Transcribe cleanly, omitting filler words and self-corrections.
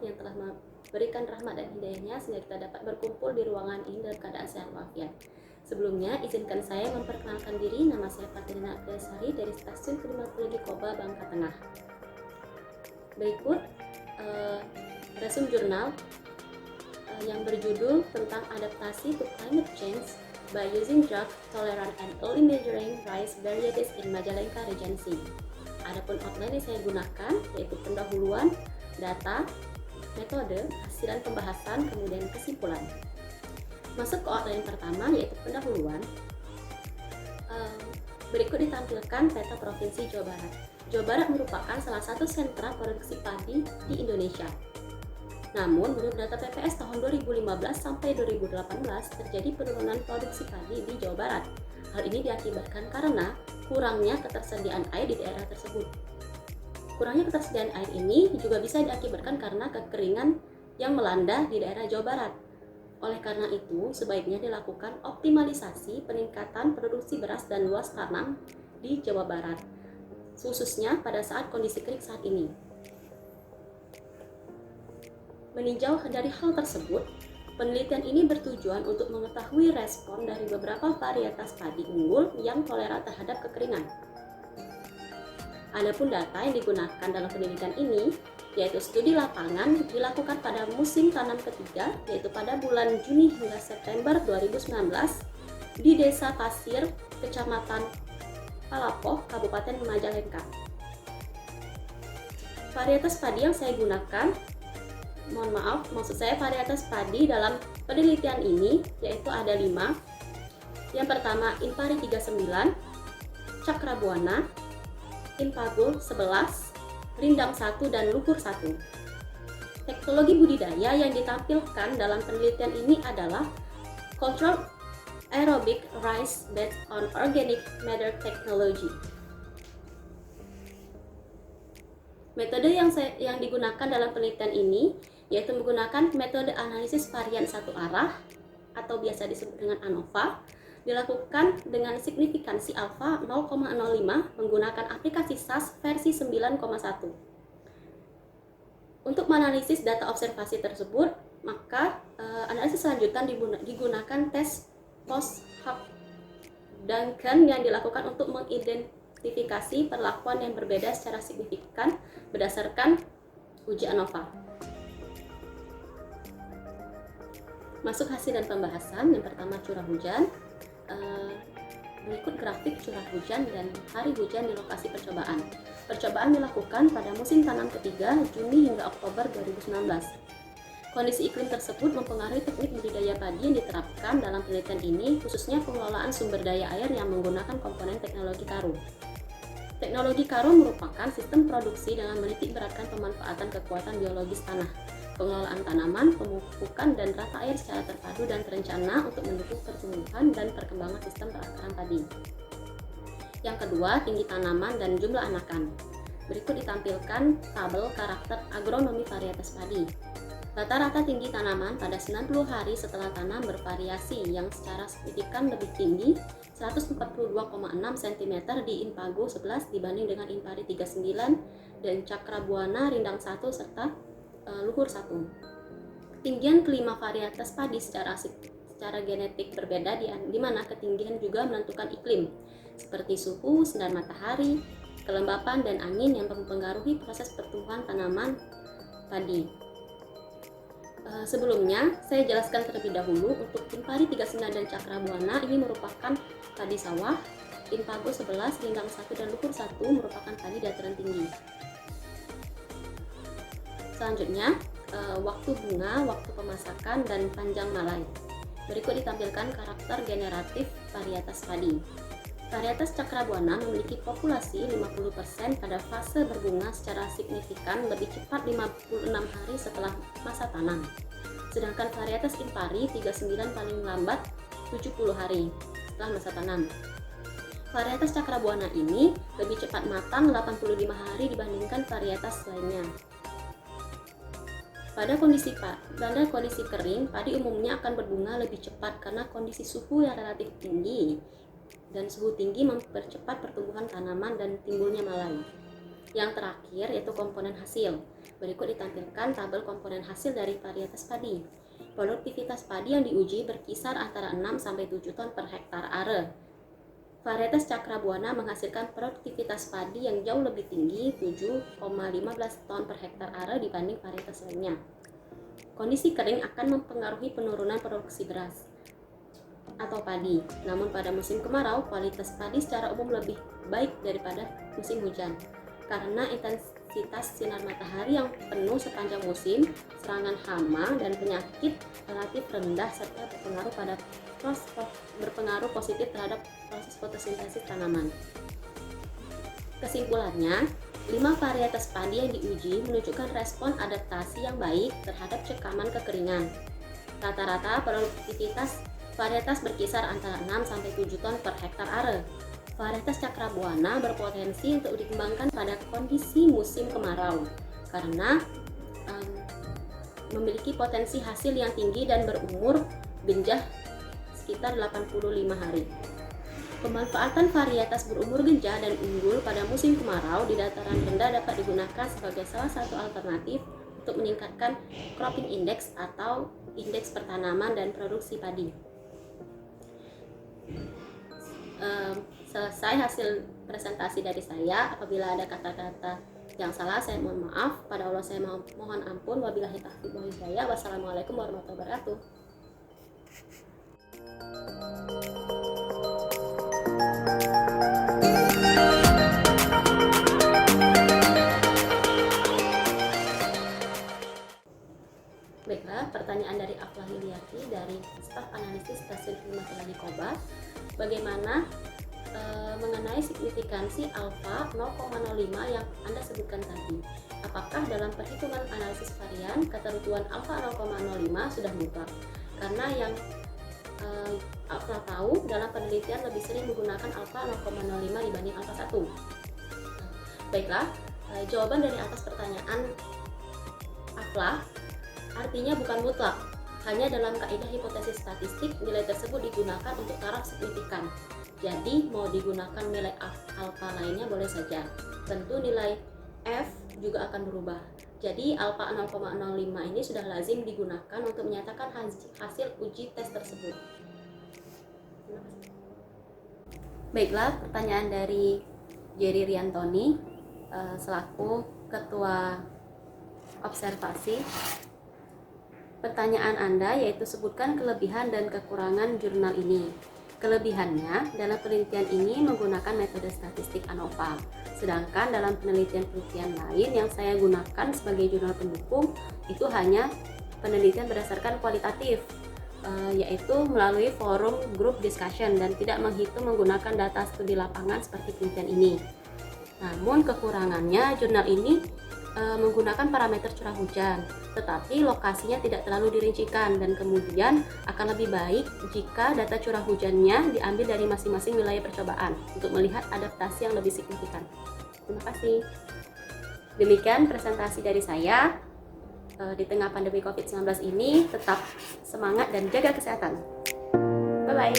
yang telah memberikan rahmat dan hidayahnya sehingga kita dapat berkumpul di ruangan ini dalam keadaan sehat walafiat. Sebelumnya, izinkan saya memperkenalkan diri. Nama saya Fatirina Akdasari dari Stasiun Klimatologi Koba, Bangka Tengah. Berikut resume jurnal yang berjudul tentang adaptasi to climate change by using drought tolerant and early measuring rice varieties in Majalengka Regency. Adapun outline yang saya gunakan yaitu pendahuluan, data, metode, hasilan pembahasan, kemudian kesimpulan. Masuk ke outline pertama yaitu pendahuluan. Berikut ditampilkan peta Provinsi Jawa Barat. Jawa Barat merupakan salah satu sentra produksi padi di Indonesia. Namun, menurut data PPS tahun 2015 sampai 2018 terjadi penurunan produksi padi di Jawa Barat. Hal ini diakibatkan karena kurangnya ketersediaan air di daerah tersebut. Kurangnya ketersediaan air ini juga bisa diakibatkan karena kekeringan yang melanda di daerah Jawa Barat. Oleh karena itu, sebaiknya dilakukan optimalisasi peningkatan produksi beras dan luas tanam di Jawa Barat, khususnya pada saat kondisi kering saat ini. Meninjau dari hal tersebut, penelitian ini bertujuan untuk mengetahui respon dari beberapa varietas padi unggul yang toleran terhadap kekeringan. Adapun data yang digunakan dalam penelitian ini, yaitu studi lapangan dilakukan pada musim tanam ketiga, yaitu pada bulan Juni hingga September 2019 di Desa Pasir, Kecamatan Palapoh, Kabupaten Majalengka. Varietas padi yang saya gunakan, maksud saya varietas padi dalam penelitian ini yaitu ada 5. Yang pertama Impari 39, Cakrabuana, Impagul 11, Rindang 1, dan Luhur 1. Teknologi budidaya yang ditampilkan dalam penelitian ini adalah Controlled Aerobic Rice Based on Organic Matter Technology. Metode yang digunakan dalam penelitian ini yaitu menggunakan metode analisis varian satu arah atau biasa disebut dengan ANOVA, dilakukan dengan signifikansi alfa 0,05 menggunakan aplikasi SAS versi 9,1. Untuk menganalisis data observasi tersebut, maka analisis selanjutan digunakan tes post-hoc Duncan yang dilakukan untuk mengidentifikasi perlakuan yang berbeda secara signifikan berdasarkan uji ANOVA. Masuk hasil dan pembahasan. Yang pertama curah hujan. Berikut grafik curah hujan dan hari hujan di lokasi percobaan. Percobaan dilakukan pada musim tanam ketiga, Juni hingga Oktober 2019. Kondisi iklim tersebut mempengaruhi teknik budidaya padi yang diterapkan dalam penelitian ini, khususnya pengelolaan sumber daya air yang menggunakan komponen teknologi Karung. Teknologi Karung merupakan sistem produksi dengan menitik beratkan pemanfaatan kekuatan biologis tanah, pengelolaan tanaman, pemupukan, dan rata air secara terpadu dan terencana untuk mendukung pertumbuhan dan perkembangan sistem perakaran padi. Yang kedua, tinggi tanaman dan jumlah anakan. Berikut ditampilkan tabel karakter agronomi varietas padi. Rata-rata tinggi tanaman pada 90 hari setelah tanam bervariasi, yang secara signifikan lebih tinggi 142,6 cm di Impago 11 dibanding dengan Impari 39 dan Cakrabuana Rindang 1 serta Luhur 1. Ketinggian kelima varietas padi secara genetik berbeda di mana ketinggian juga menentukan iklim seperti suhu, sinar matahari, kelembapan, dan angin yang mempengaruhi proses pertumbuhan tanaman padi. Sebelumnya, saya jelaskan terlebih dahulu untuk Impari 39 dan Cakrabuana ini merupakan padi sawah, Impago 11, Rindang 1, dan Luhur 1 merupakan padi dataran tinggi. Selanjutnya, waktu bunga, waktu pemasakan, dan panjang malai. Berikut ditampilkan karakter generatif varietas padi. Varietas Cakrabuana memiliki populasi 50% pada fase berbunga secara signifikan lebih cepat 56 hari setelah masa tanam. Sedangkan varietas Impari 39 paling lambat 70 hari setelah masa tanam. Varietas Cakrabuana ini lebih cepat matang 85 hari dibandingkan varietas lainnya. Pada kondisi kering, padi umumnya akan berbunga lebih cepat karena kondisi suhu yang relatif tinggi, dan suhu tinggi mempercepat pertumbuhan tanaman dan timbulnya malai. Yang terakhir yaitu komponen hasil. Berikut ditampilkan tabel komponen hasil dari varietas padi. Produktivitas padi yang diuji berkisar antara 6-7 ton per hektar are. Varietas Cakrabuana menghasilkan produktivitas padi yang jauh lebih tinggi 7,15 ton per hektar are dibanding varietas lainnya. Kondisi kering akan mempengaruhi penurunan produksi beras atau padi. Namun pada musim kemarau, kualitas padi secara umum lebih baik daripada musim hujan. Karena intensitas sinar matahari yang penuh sepanjang musim, serangan hama dan penyakit relatif rendah serta berpengaruh positif terhadap proses fotosintesis tanaman. Kesimpulannya, 5 varietas padi yang diuji menunjukkan respon adaptasi yang baik terhadap cekaman kekeringan. Rata-rata produktivitas varietas berkisar antara 6-7 ton per hektar are. Varietas Cakrabuana berpotensi untuk dikembangkan pada kondisi musim kemarau karena memiliki potensi hasil yang tinggi dan berumur genjah sekitar 85 hari. Pemanfaatan varietas berumur genjah dan unggul pada musim kemarau di dataran rendah dapat digunakan sebagai salah satu alternatif untuk meningkatkan cropping index atau indeks pertanaman dan produksi padi. Selesai hasil presentasi dari saya. Apabila ada kata-kata yang salah, saya mohon maaf. Pada Allah saya mohon ampun. Wabillahi taufiq wal hidayah. Wassalamualaikum warahmatullahi wabarakatuh. Baiklah, pertanyaan dari Aflah Liliati dari staf analisis stasiun klimatologi Kobar. Bagaimana mengenai signifikansi alfa 0,05 yang Anda sebutkan tadi? Apakah dalam perhitungan analisis varian ketentuan alfa 0,05 sudah mutlak? Karena yang Aflah tahu dalam penelitian lebih sering menggunakan alfa 0,05 dibanding alfa 1. Baiklah, jawaban dari atas pertanyaan Aflah artinya bukan mutlak. Hanya dalam kaidah hipotesis statistik nilai tersebut digunakan untuk taraf signifikan. Jadi mau digunakan nilai alfa lainnya boleh saja. Tentu nilai F juga akan berubah. Jadi alfa 0,05 ini sudah lazim digunakan untuk menyatakan hasil uji tes tersebut. Baiklah, pertanyaan dari Jerry Riantoni selaku Ketua Observasi. Pertanyaan Anda yaitu sebutkan kelebihan dan kekurangan jurnal ini. Kelebihannya, dalam penelitian ini menggunakan metode statistik ANOVA. Sedangkan dalam penelitian-penelitian lain yang saya gunakan sebagai jurnal pendukung, itu hanya penelitian berdasarkan kualitatif, yaitu melalui forum group discussion dan tidak menghitung menggunakan data studi lapangan seperti penelitian ini. Namun kekurangannya, jurnal ini menggunakan parameter curah hujan, tetapi lokasinya tidak terlalu dirincikan dan kemudian akan lebih baik jika data curah hujannya diambil dari masing-masing wilayah percobaan untuk melihat adaptasi yang lebih signifikan. Terima kasih. Demikian presentasi dari saya. Di tengah pandemi COVID-19 ini tetap semangat dan jaga kesehatan. Bye-bye.